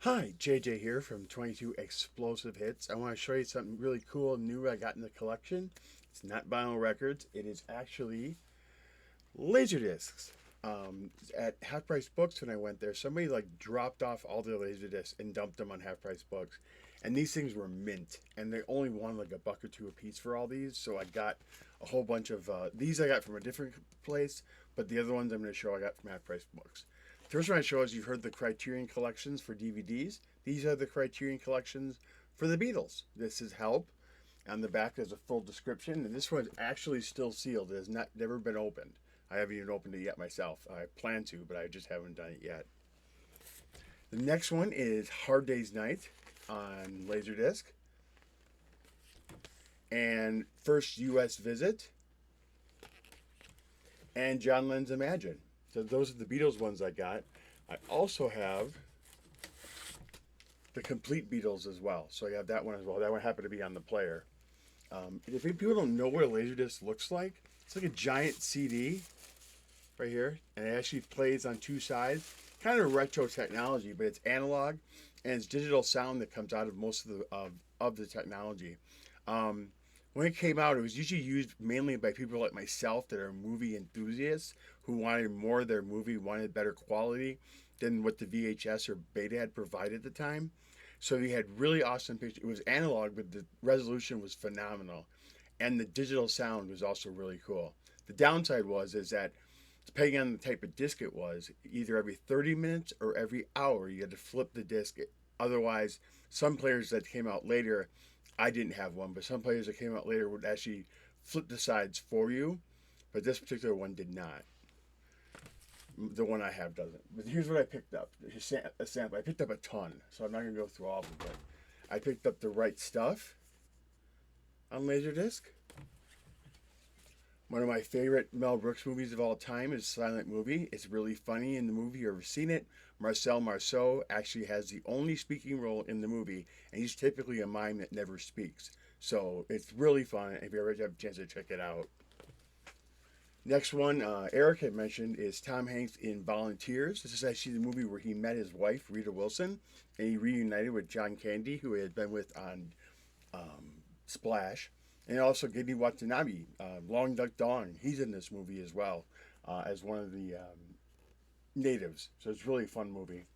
Hi, JJ here from 22 Explosive Hits. I want to show you something really cool and new I got in the collection. It's not vinyl records, it is actually laser discs. At Half Price Books, when I went there, somebody like dropped off all their laser discs and dumped them on Half Price Books. And these things were mint, and they only wanted like a buck or two a piece for all these. So I got a whole bunch of these I got from a different place, but the other ones I'm going to show I got from Half Price Books. The first one I show is you've heard the Criterion collections for DVDs. These are the Criterion collections for the Beatles. This is Help. On the back, there's a full description, and this one's actually still sealed. It has not never been opened. I haven't even opened it yet myself. I plan to, but I just haven't done it yet. The next one is Hard Day's Night on Laserdisc, and First U.S. Visit, and John Lennon's Imagine. So those are the Beatles ones I got. I also have the Complete Beatles as well. So I have that one as well. That one happened to be on the player. If people don't know what a Laserdisc looks like, it's like a giant CD right here, and it actually plays on two sides. Kind of retro technology, but it's analog, and it's digital sound that comes out of most of the technology. When it came out, it was usually used mainly by people like myself that are movie enthusiasts who wanted more of their movie, wanted better quality than what the VHS or Beta had provided at the time. So you had really awesome pictures. It was analog, but the resolution was phenomenal, and the digital sound was also really cool. The downside is that depending on the type of disc it was, either every 30 minutes or every hour you had to flip the disc. Otherwise, some players that came out later, I didn't have one, but some players that came out later would actually flip the sides for you, but this particular one did not. The one I have doesn't. But here's what I picked up. A sample. I picked up a ton, so I'm not going to go through all of them, but I picked up The Right Stuff on Laserdisc. One of my favorite Mel Brooks movies of all time is Silent Movie. It's really funny in the movie. You've ever seen it? Marcel Marceau actually has the only speaking role in the movie, and he's typically a mime that never speaks. So it's really fun if you ever have a chance to check it out. Next one, Eric had mentioned, is Tom Hanks in Volunteers. This is actually the movie where he met his wife, Rita Wilson, and he reunited with John Candy, who he had been with on Splash. And also Giddy Watanabe, Long Duck Dong. He's in this movie as well as one of the natives. So it's really a fun movie.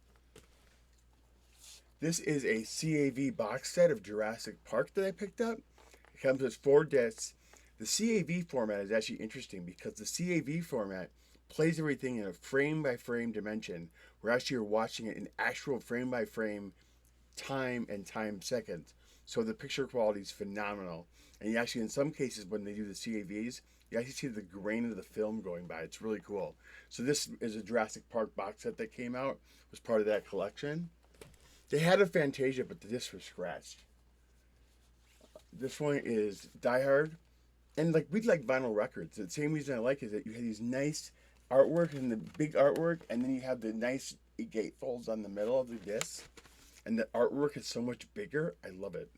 This is a CAV box set of Jurassic Park that I picked up. It comes with 4 discs. The CAV format is actually interesting because the CAV format plays everything in a frame by frame dimension. We're actually watching it in actual frame by frame time and time seconds. So the picture quality is phenomenal. And you actually, in some cases, when they do the CAVs, you actually see the grain of the film going by. It's really cool. So this is a Jurassic Park box set that came out. It was part of that collection. They had a Fantasia, but the discs were scratched. This one is Die Hard. And like we like vinyl records. The same reason I like is that you have these nice artwork and the big artwork, and then you have the nice gatefolds on the middle of the disc. And the artwork is so much bigger. I love it.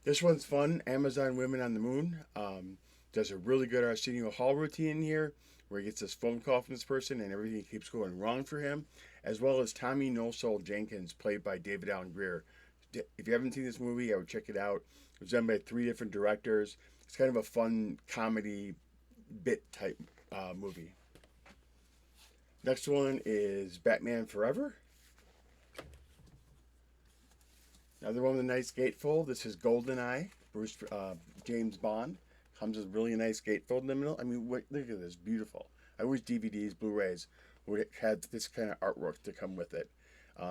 This one's fun. Amazon Women on the Moon does a really good Arsenio Hall routine in here where he gets this phone call from this person and everything keeps going wrong for him, as well as Tommy No Soul Jenkins, played by David Allen Greer. If you haven't seen this movie, I would check it out. It was done by 3 different directors. It's kind of a fun comedy bit type movie. Next one is Batman Forever. Another one with a nice gatefold. This is GoldenEye, James Bond. Comes with really nice gatefold in the middle. I mean, look at this, beautiful. I wish DVDs, Blu-rays would have this kind of artwork to come with it.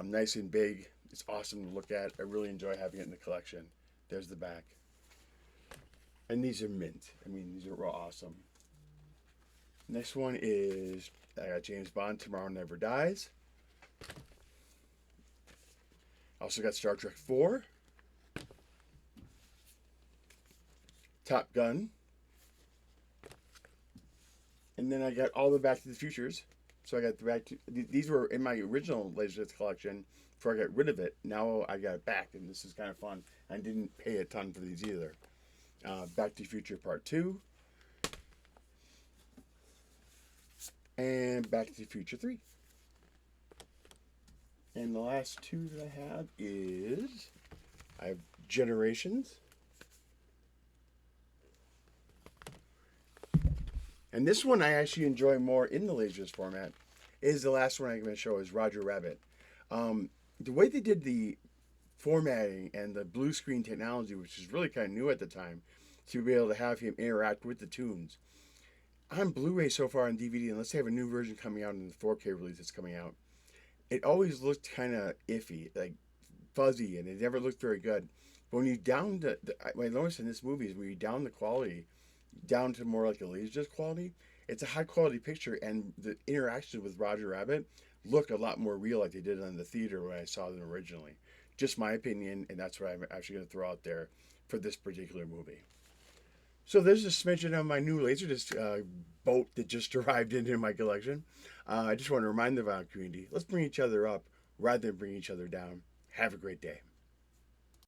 Nice and big. It's awesome to look at. I really enjoy having it in the collection. There's the back. And these are mint. I mean, these are raw awesome. Next one is I got James Bond, Tomorrow Never Dies. Also got Star Trek 4. Top Gun. And then I got all the Back to the Futures. So I got these were in my original Laserdisc collection before I got rid of it. Now I got it back, and this is kind of fun. I didn't pay a ton for these either. Back to the Future Part 2. And Back to the Future 3. And the last two that I have is I have Generations. And this one I actually enjoy more in the Laserdisc format. Is the last one I'm going to show is Roger Rabbit. The way they did the formatting and the blue screen technology, which is really kind of new at the time, to be able to have him interact with the tunes. On Blu-ray so far on DVD, unless they have a new version coming out in the 4K release that's coming out, it always looked kind of iffy, like fuzzy, and it never looked very good. But when you down what I noticed in this movie is when you down the quality down to more like a Laserdisc quality, it's a high quality picture, and the interactions with Roger Rabbit look a lot more real like they did on the theater when I saw them originally. Just my opinion, and that's what I'm actually going to throw out there for this particular movie. So there's a smidgen of my new Laserdisc boat that just arrived into my collection. I just want to remind the vinyl community, let's bring each other up rather than bring each other down. Have a great day.